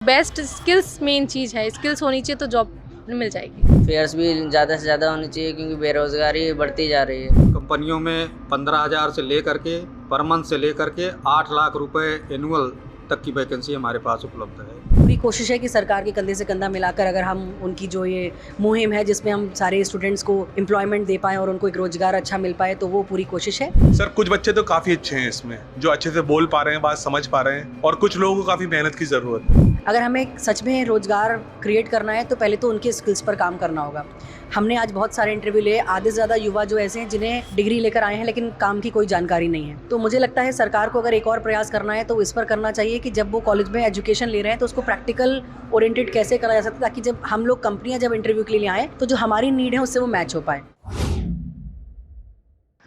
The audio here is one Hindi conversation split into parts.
बेस्ट स्किल्स मेन चीज़ है, स्किल्स होनी चाहिए तो जॉब मिल जाएगी। फेयर्स भी ज़्यादा से ज़्यादा होनी चाहिए क्योंकि बेरोज़गारी बढ़ती जा रही है। कंपनियों में 15,000 से लेकर के पर मंथ से लेकर के 8 लाख रुपए एनुअल तक की वैकेंसी हमारे पास उपलब्ध है। पूरी कोशिश है कि सरकार के कंधे से कंधा मिलाकर अगर हम उनकी जो ये मुहिम है जिसमें हम सारे स्टूडेंट्स को एम्प्लॉयमेंट दे पाएँ और उनको एक रोजगार अच्छा मिल पाए, तो वो पूरी कोशिश है। सर कुछ बच्चे तो काफ़ी अच्छे हैं इसमें, जो अच्छे से बोल पा रहे हैं, बात समझ पा रहे हैं, और कुछ लोगों को काफ़ी मेहनत की ज़रूरत है। अगर हमें सच में रोजगार क्रिएट करना है तो पहले तो उनके स्किल्स पर काम करना होगा। हमने आज बहुत सारे इंटरव्यू लिए, आधे से ज़्यादा युवा जो ऐसे हैं जिन्हें डिग्री लेकर आए हैं लेकिन काम की कोई जानकारी नहीं है। तो मुझे लगता है सरकार को अगर एक और प्रयास करना है तो इस पर करना चाहिए कि जब वो कॉलेज में एजुकेशन ले रहे हैं तो उसको प्रैक्टिकल ओरिएंटेड कैसे करा जा सकता है, ताकि जब हम लोग कंपनियां जब इंटरव्यू के लिए आए तो जो हमारी नीड है उससे वो मैच हो पाए।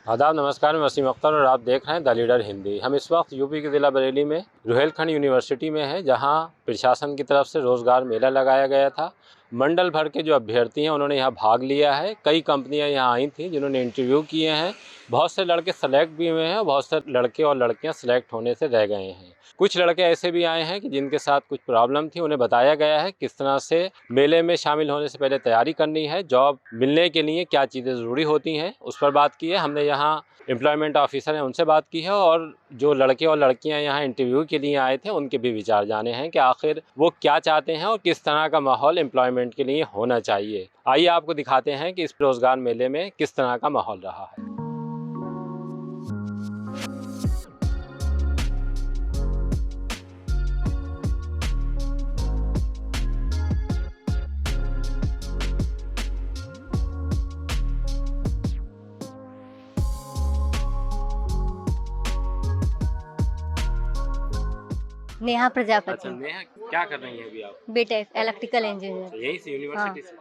आदाब, नमस्कार। मैं वसीम अख्तर और आप देख रहे हैं द लीडर हिंदी। हम इस वक्त यूपी के ज़िला बरेली में रुहेलखंड यूनिवर्सिटी में हैं, जहां प्रशासन की तरफ से रोज़गार मेला लगाया गया था। मंडल भर के जो अभ्यर्थी हैं उन्होंने यहां भाग लिया है। कई कंपनियां यहां आई थीं जिन्होंने इंटरव्यू किए हैं। बहुत से लड़के सेलेक्ट भी हुए हैं और बहुत से लड़के और लड़कियां सेलेक्ट होने से रह गए हैं। कुछ लड़के ऐसे भी आए हैं कि जिनके साथ कुछ प्रॉब्लम थी। उन्हें बताया गया है किस तरह से मेले में शामिल होने से पहले तैयारी करनी है, जॉब मिलने के लिए क्या चीज़ें ज़रूरी होती हैं, उस पर बात की है। हमने यहाँ एम्प्लॉयमेंट ऑफिसर हैं, उनसे बात की है, और जो लड़के और लड़कियां यहाँ इंटरव्यू के लिए आए थे उनके भी विचार जाने हैं कि आखिर वो क्या चाहते हैं और किस तरह का माहौल एम्प्लॉयमेंट के लिए होना चाहिए। आइए आपको दिखाते हैं कि इस रोज़गार मेले में किस तरह का माहौल रहा है। नेहा अच्छा प्रजापति, नेहा, क्या कर रही हैं अभी आप? BTech electrical engineer. यहीं से यूनिवर्सिटी से?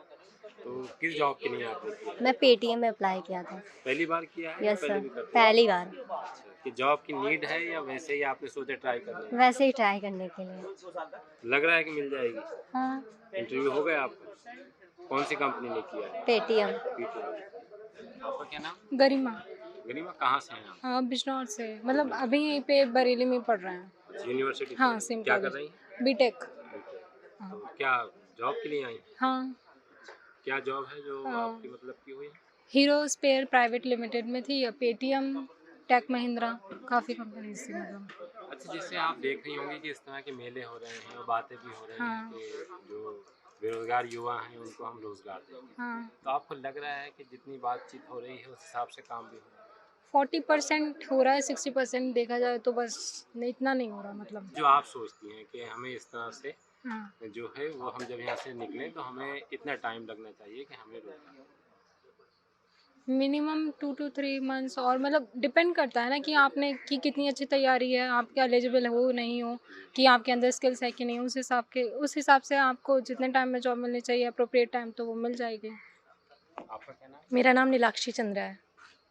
तो किस जॉब के लिए आपने किया? मैं पेटीएम में अप्लाई किया था। पहली बार किया है या यस पहले सर, भी करते पहली बार। हैं? कि जॉब की नीड है या वैसे ही आपने सोचा ट्राई कर रहे हैं? वैसे ही ट्राई करने के लिए। लग रहा है कि मिल जाएगी। हाँ, इंटरव्यू हो गया आपका? कौन सी कंपनी ने किया है? पेटीएम। PTM। आपका क्या नाम? गरिमा। गरिमा, कहाँ से हैं आप? हाँ, बिजनौर से, मतलब अभी यहीं पे बरेली में पढ़ रहे हैं। अच्छा, यूनिवर्सिटी हाँ, से? सेम क्या कर कॉलेज। रही हैं? बीटेक। तो क्या जॉब के लिए आई हैं? हाँ, क्या जॉब है जो हाँ। आपकी मतलब की हुई है? हीरो स्पेयर प्राइवेट लिमिटेड में थी, या पेटीएम, टेक महिंद्रा, काफ़ी कंपनीज थी मतलब। अच्छा, जैसे आप देख रही होंगी कि इस तरह के मेले हो रहे हैं और बातें भी हो रही हैं हाँ। कि जो बेरोजगार युवा हैं उनको हम रोजगार देंगे। हाँ, तो आपको लग रहा है कि जितनी बातचीत हो रही है उस हिसाब से काम भी हो रहा है? 40% हो रहा है, 60% देखा जाए तो बस इतना नहीं हो रहा मतलब। जो आप सोचती हैं कि हमें इस तरह से हाँ, जो है वो हम जब यहाँ से निकले तो हमें इतना टाइम लगना चाहिए कि हमें रोजगार। मिनिमम 2 to 3 मंथ्स, और मतलब डिपेंड करता है ना कि आपने की कितनी अच्छी तैयारी है, आप क्या एलिजिबल हो नहीं हो, कि आपके अंदर स्किल्स है कि नहीं। उस हिसाब से आपको जितने टाइम में जॉब मिलनी चाहिए अप्रोप्रिएट टाइम, तो वो मिल जाएगी। आपका क्या नाम? मेरा नाम नीलाक्षी चंद्रा है।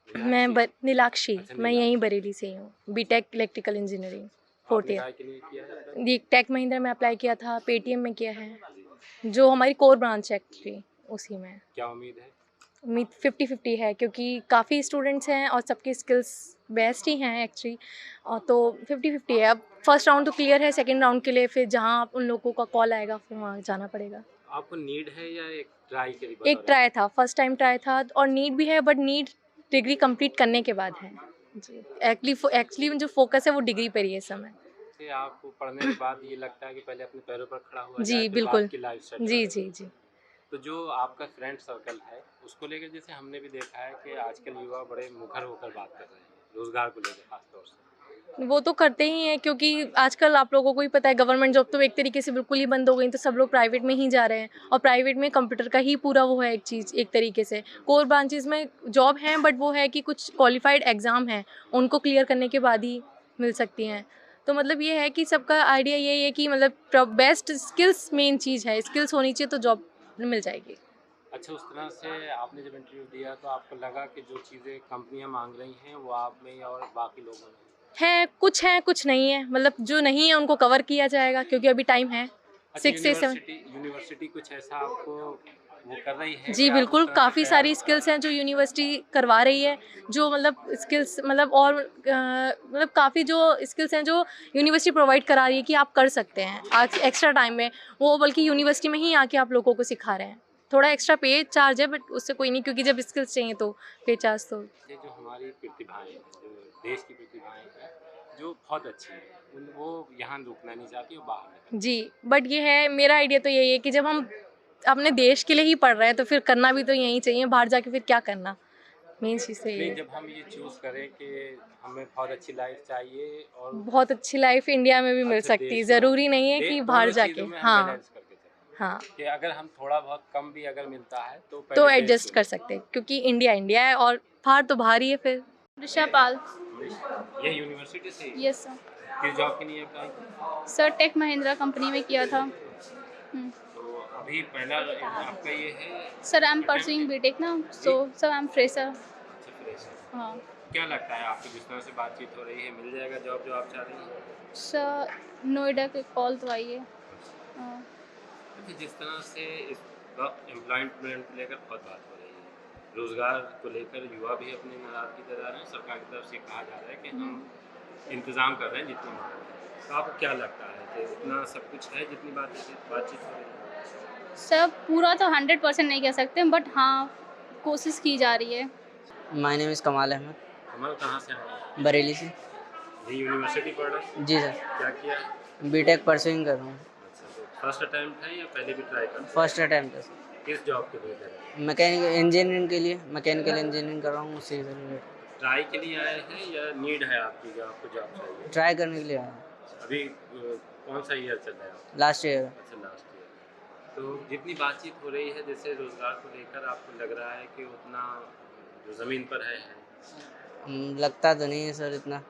नीलाक्षी, अच्छा, मैं यहीं बरेली से ही हूँ। बीटेक इलेक्ट्रिकल इंजीनियरिंग फोर्थ आपने ईयर। काय के लिए किया है? ये टेक महिंद्रा में अप्लाई किया था, पेटीएम में किया है, जो हमारी कोर ब्रांच है एक्चुअली, उसी में। क्या उम्मीद है? उम्मीद 50-50 है क्योंकि काफ़ी स्टूडेंट्स हैं और सबकी स्किल्स बेस्ट ही हैं एक्चुअली, और तो 50-50 है। अब फर्स्ट राउंड तो क्लियर है, सेकेंड राउंड के लिए फिर जहाँ उन लोगों का कॉल आएगा फिर वहाँ जाना पड़ेगा। आपको नीड है या एक ट्राई के लिए बता एक रहे ट्राई था, फर्स्ट टाइम ट्राई था, और नीड भी है, बट नीड डिग्री कंप्लीट करने के बाद है जी। एक्चुअली जो फोकस है वो डिग्री पर ही है इस समय। हैं? कि आपको पढ़ने के बाद ये लगता है कि पहले अपने पैरों पर खड़ा हुआ जी जाए, फिर बिल्कुल, बाद की लाइफ सेट जी करें। जी जी। तो जो आपका फ्रेंड सर्कल है उसको लेकर, जैसे हमने भी देखा है कि आजकल युवा बड़े मुखर होकर बात कर रहे हैं रोजगार को लेकर खास तौर से। वो तो करते ही हैं क्योंकि आजकल आप लोगों को ही पता है गवर्नमेंट जॉब तो एक तरीके से बिल्कुल ही बंद हो गई, तो सब लोग प्राइवेट में ही जा रहे हैं, और प्राइवेट में कंप्यूटर का ही पूरा वो है एक चीज़, एक तरीके से कोर ब्रांचेस में जॉब हैं, बट वो है कि कुछ क्वालिफाइड एग्ज़ाम हैं, उनको क्लियर करने के बाद ही मिल सकती हैं। तो मतलब ये है कि सबका आइडिया यही है कि मतलब बेस्ट स्किल्स मेन चीज़ है, स्किल्स होनी चाहिए तो जॉब मिल जाएगी। अच्छा, उस तरह से आपने जब इंटरव्यू दिया तो आपको लगा कि जो चीज़ें कंपनियां मांग रही हैं वो आप में या और बाकी लोगों में हैं, कुछ नहीं है, मतलब जो नहीं है उनको कवर किया जाएगा क्योंकि अभी टाइम है। अच्छा, 6 से 7। यूनिवर्सिटी कुछ ऐसा आपको वो कर रही है? जी क्या बिल्कुल, उस तरह से काफ़ी तैयार सारी हो रहा स्किल्स हैं जो यूनिवर्सिटी करवा रही है, जो मतलब स्किल्स मतलब और मतलब काफ़ी जो स्किल्स हैं जो यूनिवर्सिटी प्रोवाइड करा रही है कि आप कर सकते हैं आज एक्स्ट्रा टाइम में, वो बल्कि यूनिवर्सिटी में ही आके आप लोगों को सिखा रहे हैं। थोड़ा एक्स्ट्रा पे चार्ज है बट उससे कोई नहीं, क्योंकि जब स्किल्स चाहिए तो पे चार्ज तो। है? जो हमारी प्रतिभाएं हैं, जो देश की प्रतिभाएं हैं, जो बहुत अच्छी हैं, वो यहाँ रुकना नहीं चाहती, वो बाहर निकल जी, बट ये है, मेरा आइडिया तो यही है कि जब हम अपने देश के लिए ही पढ़ रहे हैं तो फिर करना भी तो यहीं चाहिए, बाहर जाके फिर क्या करना। मेन चीज़ तो ये नहीं, है। जब हम ये चूज़ करें कि हमें बहुत अच्छी लाइफ चाहिए और बहुत अच्छी लाइफ इंडिया में भी मिल अच्छा सकती है, देश ज़रूरी नहीं है कि बाहर दोनों जाके। चीज़ों में हम हाँ, बैलेंस करके चलें हाँ, कि अगर हम थोड़ा बहुत कम भी अगर मिलता है तो तो पहले देश एडजस्ट को कर सकते हैं क्योंकि इंडिया इंडिया है और बाहर तो बाहर ही है फिर। ऋषा पाल। ये यूनिवर्सिटी से ही यस सर। किस जॉब के लिए अप्लाई किया? सर टेक महिंद्रा कंपनी में किया था। तो अभी पहला आपका ये है? Sir I am pursuing BTech ना, so sir I am fresher. अच्छा, फ्रेशर। हाँ क्या लगता है आपकी जिस तरह से बातचीत हो रही है, मिल जाएगा जॉब जो आप चाह रही हैं? सर नोएडा के कॉल तो आई है। हाँ। अच्छा, जिस तरह से इस वक्त एम्प्लॉयमेंट को लेकर बहुत बात हो रही है, रोज़गार को लेकर युवा भी अपनी नाराज़गी जता रहे हैं, सरकार की तरफ से कहा जा रहा है कि हम इंतज़ाम कर रहे हैं जितनी मदद है। तो आपको क्या लगता है कि इतना सब कुछ है जितनी बातचीत हो रही है? सर पूरा तो 100% नहीं कह सकते बट हाँ कोशिश की जा रही है। माय नेम इज़ कमाल अहमद, कमल कहाँ से आए? बरेली से। ये यूनिवर्सिटी पढ़ रहे हैं? जी सर, क्या किया? बीटेक परसुइंग कर रहा हूँ। अच्छा, तो फर्स्ट अटेम्प्ट है या पहले भी ट्राई कर? फर्स्ट अटैम्प्ट है सर। किस जॉब के लिए कर रहे हैं? मैकेनिकल इंजीनियरिंग के लिए, मैकेनिकल इंजीनियरिंग कर रहा हूँ, उसी से रिलेटेड ट्राई के लिए आए हैं या नीड है आपकी जो आपको जॉब चाहिए? ट्राई करने के लिए आया हूँ। अभी कौन सा ईयर चल रहा है आपका? Last year. अच्छा, लास्ट ईयर। तो जितनी बातचीत हो रही है जैसे रोज़गार को लेकर, आपको लग रहा है कि उतना जो ज़मीन पर है? लगता तो नहीं है सर इतना।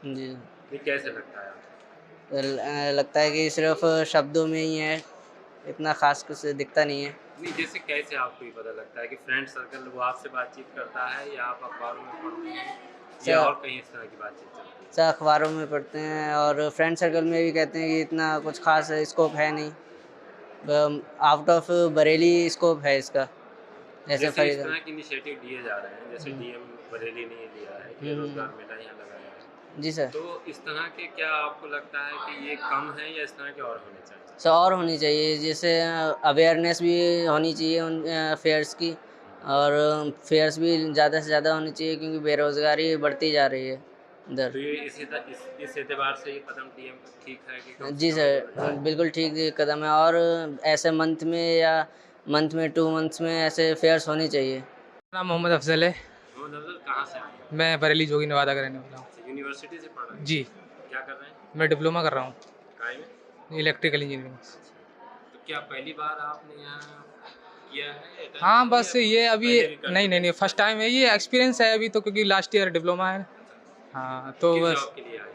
जी, ये कैसे लगता है आपको? लगता है कि सिर्फ शब्दों में ही है, इतना खास कुछ दिखता नहीं है। नहीं, जैसे कैसे आपको ये पता लगता है कि फ्रेंड सर्कल वो आपसे बातचीत करता है या आप अखबारों में पढ़ते हैं या और कहीं इस तरह की बातचीत चलती है? सर अखबारों में पढ़ते हैं और फ्रेंड सर्कल में भी कहते हैं कि इतना कुछ खास स्कोप है नहीं, आउट ऑफ बरेली स्कोप है इसका। जैसे इस फरीद तरह के इनिशिएटिव दिए जा रहे हैं, जैसे डीएम बरेली ने लिया है कि रोजगार मेला यहाँ लगाया है, जी सर। तो इस तरह के क्या आपको लगता है कि ये कम है या इस तरह के और होने चाहिए? सर और होनी चाहिए, जैसे अवेयरनेस भी होनी चाहिए उन फेयर्स की, और फेयर्स भी ज़्यादा से ज़्यादा होनी चाहिए क्योंकि बेरोज़गारी बढ़ती जा रही है इधर। तो ये इस एतबार से ये कदम डीएम का ठीक है कि कम से जी कम सर, रोजगार? बिल्कुल ठीक कदम है, और ऐसे मंथ में 2 मंथ्स में ऐसे फेयर्स होनी चाहिए। नाम मोहम्मद अफजल है। मोहम्मद अफजल कहाँ से आए? मैं बरेली जोगी नवादा का रहने वाला हूँ। यूनिवर्सिटी से पढ़ रहे हैं? जी, क्या कर रहे हैं? मैं डिप्लोमा कर रहा हूँ काय में? Electrical engineering. तो क्या पहली बार आपने यहाँ किया है? attempt हाँ किया बस या ये अभी पहले भी करते नहीं फर्स्ट टाइम है, ये एक्सपीरियंस है अभी तो, क्योंकि लास्ट ईयर डिप्लोमा है। हाँ तो किस बस जॉब के लिए आए?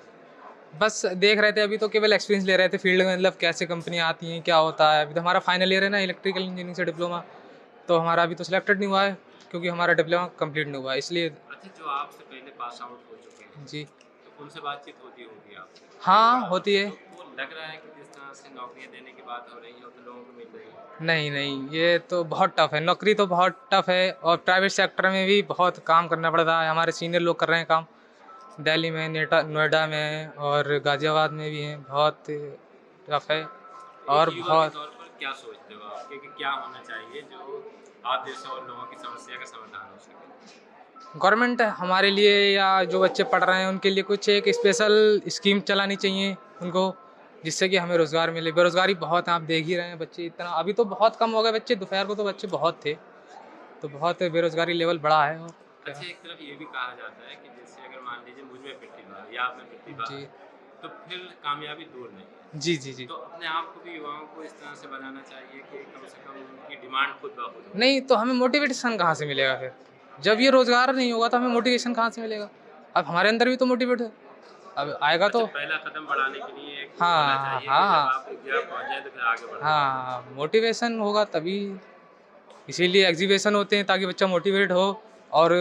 बस देख रहे थे अभी तो, केवल एक्सपीरियंस ले रहे थे फील्ड में, मतलब कैसे कंपनियाँ आती हैं क्या होता है। अभी तो हमारा फाइनल ईयर है ना इलेक्ट्रिकल इंजीनियरिंग से डिप्लोमा, तो हमारा अभी तो सिलेक्टेड नहीं हुआ है क्योंकि हमारा डिप्लोमा कंप्लीट नहीं हुआ है, इसलिए। अच्छा, जो आपसे पहले पास आउट हो चुके हैं जी तो उनसे बातचीत होती होगी आपसे? हाँ होती है। तो वो लग रहा है कि जिस तरह से नौकरियां देने की बात हो रही है तो लोगों को मिल रही है? नहीं, ये तो बहुत टफ है, नौकरी तो बहुत टफ है, और प्राइवेट सेक्टर में भी बहुत काम करना पड़ता है। हमारे सीनियर लोग कर रहे हैं काम, दिल्ली में, नोएडा में और गाजियाबाद में भी हैं, बहुत टफ है। और एक युवा बहुत के तौर पर क्या सोचते हो आप कि क्या होना चाहिए जो आप जैसे और लोगों की समस्या का समाधान हो सके? गवर्नमेंट हमारे लिए या जो बच्चे पढ़ रहे हैं उनके लिए कुछ एक स्पेशल स्कीम चलानी चाहिए उनको, जिससे कि हमें रोज़गार मिले। बेरोज़गारी बहुत है, आप देख ही रहे हैं, बच्चे इतना अभी तो बहुत कम हो गए बच्चे, दोपहर को तो बच्चे बहुत थे, तो बहुत बेरोज़गारी लेवल बढ़ा है। और अच्छा, एक तरफ ये भी कहा जाता है कि जैसे अगर मान लीजिए मुझ में प्रतिभा है या आप में प्रतिभा जी है तो फिर कामयाबी दूर नहीं है। जी तो अपने आप को भी युवाओं को इस तरह से बनाना चाहिए कि कम से कम उनकी डिमांड खुद ब खुद हो। नहीं तो हमें मोटिवेशन कहाँ से मिलेगा फिर, जब ये रोज़गार नहीं होगा तो हमें मोटिवेशन कहाँ से मिलेगा। अब हमारे अंदर भी तो मोटिवेट है, अब आएगा तो। अच्छा, पहला कदम बढ़ाने के लिए एक हाँ, होना चाहिए कि हाँ। जब आप एक जगह पहुंच जाए तो फिर आगे बढ़ें। हाँ मोटिवेशन होगा तभी, इसीलिए एग्जीबिशन होते हैं ताकि बच्चा मोटिवेट हो, और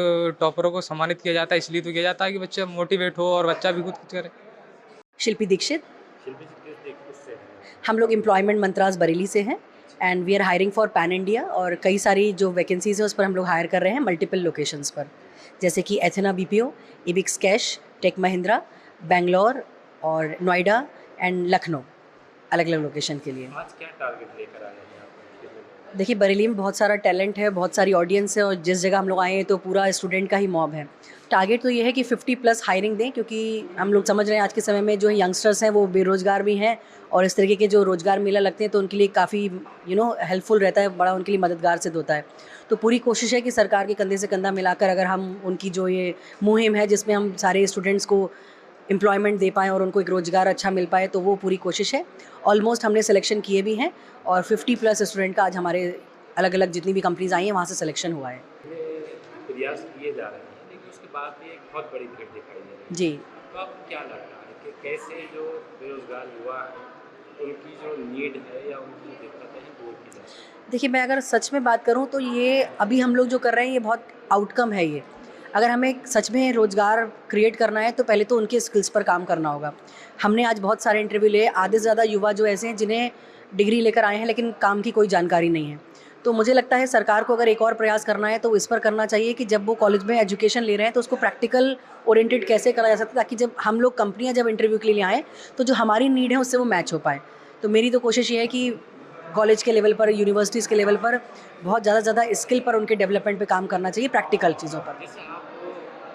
टॉपरों को सम्मानित किया जाता है इसलिए तो किया जाता है कि बच्चा मोटिवेट हो और बच्चा भी खुद कुछ करे। शिल्पी दीक्षित, शिल्पी जी, किस से हैं? हम लोग एम्प्लॉयमेंट मंत्रास बरेली से हैं। And we are hiring for pan India, और कई सारी जो वैकेंसीज़ हैं उस पर हम लोग हायर कर रहे हैं मल्टीपल लोकेशंस पर, जैसे कि Athena BPO, Ebix Cash, Tech Mahindra, Bangalore और नोएडा एंड लखनऊ, अलग अलग लोकेशन के लिए। आज क्या टारगेट लेकर आए हैं आप? देखिए, बरेली में बहुत सारा टैलेंट है, बहुत सारी ऑडियंस है, और जिस जगह हम लोग आए हैं तो पूरा स्टूडेंट का ही मॉब है। टारगेट तो ये है कि 50+ हायरिंग दें, क्योंकि हम लोग समझ रहे हैं आज के समय में जो यंगस्टर्स हैं वो बेरोज़गार भी हैं, और इस तरीके के जो रोज़गार मेला लगते हैं तो उनके लिए काफ़ी हेल्पफुल रहता है, बड़ा उनके लिए मददगार सिद्ध होता है। तो पूरी कोशिश है कि सरकार के कंधे से कंधा मिलाकर अगर हम उनकी जो ये मुहिम है जिसमें हम सारे स्टूडेंट्स को एम्प्लॉयमेंट दे पाएँ और उनको एक रोज़गार अच्छा मिल पाए, तो वो पूरी कोशिश है। ऑलमोस्ट हमने सिलेक्शन किए भी हैं, और 50+ स्टूडेंट का आज हमारे अलग अलग जितनी भी कंपनीज आई हैं वहाँ से सिलेक्शन हुआ है। प्रयास किए जा रहे हैं, लेकिन उसके बाद भी एक बहुत बड़ी भीड़ दिखाई दे रही है। जी, तो आपको क्या लगता है कि कैसे जो बेरोजगार युवा हैं उनकी जो नीड है या उनकी जो दिक्कत है दूर की जा सकती है? देखिए, मैं अगर सच में बात करूँ तो ये अभी हम लोग जो कर रहे हैं ये बहुत आउटकम है ये। अगर हमें सच में रोज़गार क्रिएट करना है तो पहले तो उनके स्किल्स पर काम करना होगा। हमने आज बहुत सारे इंटरव्यू लिए, आधे से ज़्यादा युवा जो ऐसे हैं जिन्हें डिग्री लेकर आए हैं लेकिन काम की कोई जानकारी नहीं है। तो मुझे लगता है सरकार को अगर एक और प्रयास करना है तो इस पर करना चाहिए कि जब वो कॉलेज में एजुकेशन ले रहे हैं तो उसको प्रैक्टिकल ओरिएंटेड कैसे करा जा सकता है, ताकि जब हम लोग कंपनियां जब इंटरव्यू के लिए आएँ तो जो हमारी नीड है उससे वो मैच हो पाए। तो मेरी तो कोशिश ये है कि कॉलेज के लेवल पर, यूनिवर्सिटीज़ के लेवल पर बहुत ज़्यादा स्किल पर उनके डेवलपमेंट पे काम करना चाहिए, प्रैक्टिकल चीज़ों पर। जैसे आप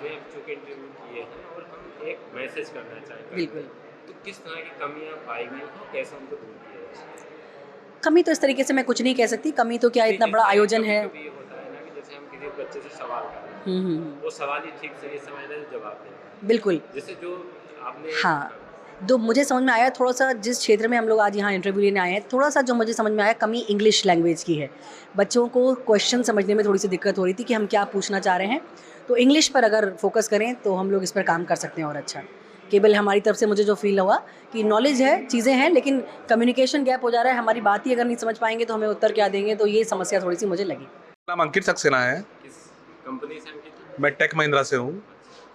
जो इंटरव्यू किए हैं और हम एक मैसेज करना चाहेंगे, बिल्कुल। तो किस तरह की कमियां पाई गई हैं, कैसे उनको दूर किया जा सकता है? कमी तो इस तरीके से मैं कुछ नहीं कह सकती, कमी तो क्या, इतना बड़ा आयोजन है। कभी होता है ना कि जैसे हम किसी बच्चे से सवाल कर रहे हैं, वो सवाल ही ठीक से नहीं समझ रहे तो जवाब दें, बिल्कुल। जैसे जो आपने हाँ, तो मुझे समझ में आया थोड़ा-सा, जिस क्षेत्र में हम लोग आज यहाँ इंटरव्यू लेने आए हैं, थोड़ा-सा जो मुझे समझ में आया कमी इंग्लिश लैंग्वेज की है। बच्चों को क्वेश्चन समझने में थोड़ी-सी दिक्कत हो रही थी कि हम क्या पूछना चाह रहे हैं। तो इंग्लिश पर अगर फोकस करें तो हम लोग इस पर काम कर सकते हैं और अच्छा। केवल हमारी तरफ से मुझे जो फील हुआ कि नॉलेज है, चीज़ें हैं, लेकिन कम्युनिकेशन गैप हो जा रहा है। हमारी बात ही अगर नहीं समझ पाएंगे तो हमें उत्तर क्या देंगे, तो ये समस्या थोड़ी-सी मुझे लगी। नाम अंकित सक्सेना है, किस कंपनी से अंकित? मैं टेक महिंद्रा से हूँ।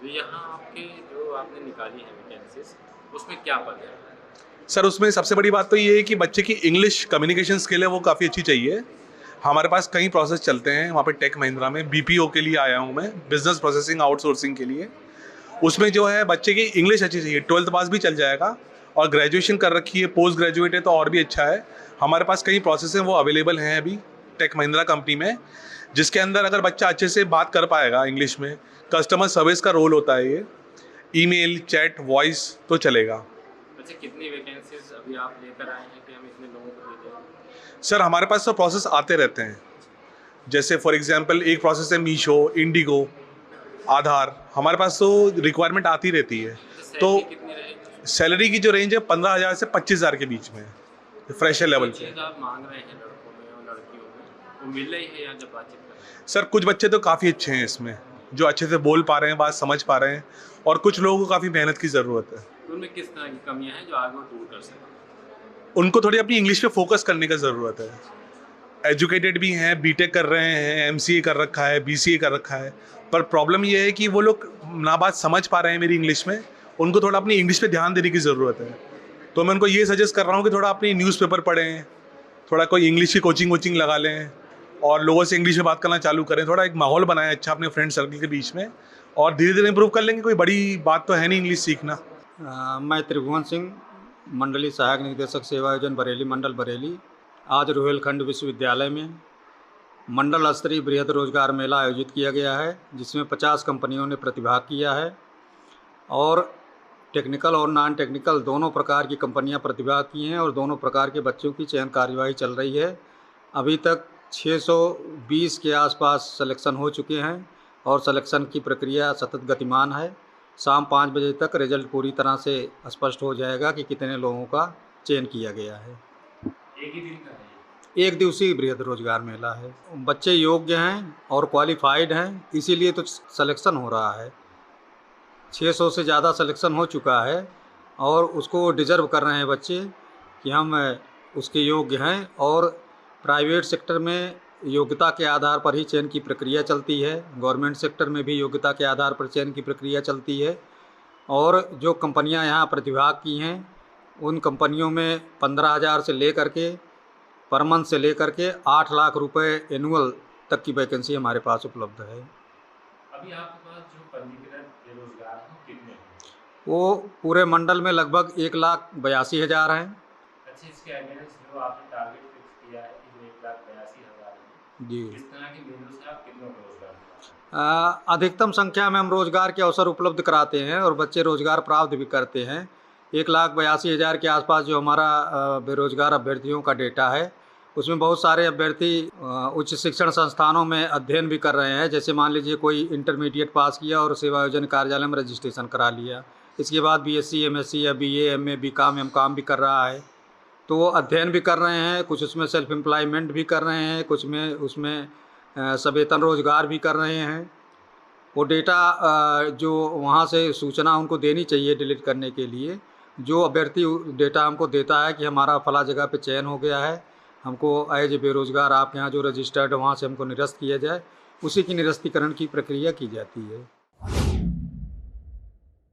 तो यहाँ आपके जो आपने निकाली है वैकेंसीज, उसमें क्या पद है? सर, उसमें सबसे बड़ी बात तो ये है कि बच्चे की इंग्लिश कम्युनिकेशन स्किल है वो काफ़ी अच्छी चाहिए। हमारे पास कई प्रोसेस चलते हैं वहाँ पे टेक महिंद्रा में। BPO के लिए आया हूँ मैं, बिजनेस प्रोसेसिंग आउटसोर्सिंग के लिए। उसमें जो है बच्चे की इंग्लिश अच्छी चाहिए, 12th पास भी चल जाएगा, और ग्रेजुएशन कर रखी है, पोस्ट ग्रेजुएट है तो और भी अच्छा है। हमारे पास कई प्रोसेस हैं वो अवेलेबल हैं अभी टेक महिंद्रा कंपनी में, जिसके अंदर अगर बच्चा अच्छे से बात कर पाएगा इंग्लिश में, कस्टमर सर्विस का रोल होता है ये, ईमेल, चैट, वॉइस तो चलेगा। अच्छा, कितनी वैकेंसीज अभी आप लेकर आए हैं कि हम इतने लोगों को दे दें? सर, हमारे पास तो प्रोसेस आते रहते हैं। जैसे फॉर एग्जांपल एक प्रोसेस है मीशो, इंडिगो, आधार, हमारे पास तो रिक्वायरमेंट आती रहती है। तो कितनी रहेगी? सैलरी की जो रेंज है 15,000 से 25,000 के बीच में, फ्रेशर लेवल पे। चीज़ आप मांग रहे हैं लड़कों में और लड़कियों में, वो मिल रही है या जब बातचीत कर रहे हैं? सर, कुछ बच्चे तो काफ़ी अच्छे हैं इसमें, जो अच्छे से बोल पा रहे हैं, बात समझ पा रहे हैं, और कुछ लोगों को काफ़ी मेहनत की ज़रूरत है। उनमें किस तरह की कमियां हैं जो आगे वो दूर कर सकें? उनको थोड़ी अपनी इंग्लिश पे फोकस करने की ज़रूरत है। एजुकेटेड भी हैं, बीटेक कर रहे हैं, MCA कर रखा है, BCA कर रखा है, पर प्रॉब्लम ये है कि वो लोग ना बात समझ पा रहे हैं मेरी इंग्लिश में। उनको थोड़ा अपनी इंग्लिश पे ध्यान देने की ज़रूरत है। तो मैं उनको ये सजेस्ट कर रहा हूँ कि थोड़ा अपनी न्यूज़पेपर पढ़ें, थोड़ा कोई इंग्लिश की कोचिंग लगा लें, और लोगों से इंग्लिश में बात करना चालू करें। थोड़ा एक माहौल बनाएं अच्छा अपने फ्रेंड सर्कल के बीच में, और धीरे धीरे इंप्रूव कर लेंगे। कोई बड़ी बात तो है नहीं इंग्लिश सीखना। मैं त्रिभुवन सिंह, मंडली सहायक निदेशक सेवा आयोजन बरेली, मंडल बरेली। आज रुहेलखंड विश्वविद्यालय में मंडल स्तरीय बृहद रोजगार मेला आयोजित किया गया है, जिसमें 50 कंपनियों ने प्रतिभाग किया है, और टेक्निकल और नॉन टेक्निकल दोनों प्रकार की कंपनियां प्रतिभाग की हैं, और दोनों प्रकार के बच्चों की चयन कार्यवाही चल रही है। अभी तक 620 के आसपास सिलेक्शन हो चुके हैं, और सिलेक्शन की प्रक्रिया सतत गतिमान है। शाम 5 बजे तक रिजल्ट पूरी तरह से स्पष्ट हो जाएगा कि कितने लोगों का चयन किया गया है। एक ही दिन का है? एक दिवसीय बृहद रोजगार मेला है। बच्चे योग्य हैं और क्वालिफाइड हैं, इसीलिए तो सिलेक्शन हो रहा है। 600 से ज़्यादा सिलेक्शन हो चुका है, और उसको डिज़र्व कर रहे हैं बच्चे कि हम उसके योग्य हैं। और प्राइवेट सेक्टर में योग्यता के आधार पर ही चयन की प्रक्रिया चलती है, गवर्नमेंट सेक्टर में भी योग्यता के आधार पर चयन की प्रक्रिया चलती है। और जो कंपनियां यहाँ प्रतिभाग की हैं, उन कंपनियों में 15,000 से लेकर के पर मंथ से लेकर के 8 लाख रुपए एनुअल तक की वैकेंसी हमारे पास उपलब्ध है। अभी आपके पास जो पंजीकृत बेरोजगार हैं कितने हैं? वो पूरे मंडल में लगभग 1,82,000 हैं। अच्छा, इसके अगेंस्ट जो आपने टारगेट फिक्स किया है कि 1,82,000 है, जी, इस तरह की मेहनत से आप कितनों को रोजगार दिलाते हैं? अधिकतम संख्या में हम रोजगार के अवसर उपलब्ध कराते हैं और बच्चे रोजगार प्राप्त भी करते हैं। 1,82,000 के आसपास जो हमारा बेरोजगार अभ्यर्थियों का डेटा है, उसमें बहुत सारे अभ्यर्थी उच्च शिक्षण संस्थानों में अध्ययन भी कर रहे हैं। जैसे मान लीजिए कोई इंटरमीडिएट पास किया और सेवा योजन कार्यालय में रजिस्ट्रेशन करा लिया, इसके बाद BSc MSc या BA MA BCom M.Com भी कर रहा है, तो वो अध्ययन भी कर रहे हैं। कुछ उसमें सेल्फ एम्प्लॉयमेंट भी कर रहे हैं, कुछ में उसमें सवेतन रोजगार भी कर रहे हैं। वो डेटा जो वहाँ से सूचना उनको देनी चाहिए डिलीट करने के लिए, जो अभ्यर्थी डेटा हमको देता है कि हमारा फला जगह पे चयन हो गया है, हमको एज ए बेरोजगार आपके यहाँ जो रजिस्टर्ड वहाँ से हमको निरस्त किया जाए, उसी की निरस्तीकरण की प्रक्रिया की जाती है।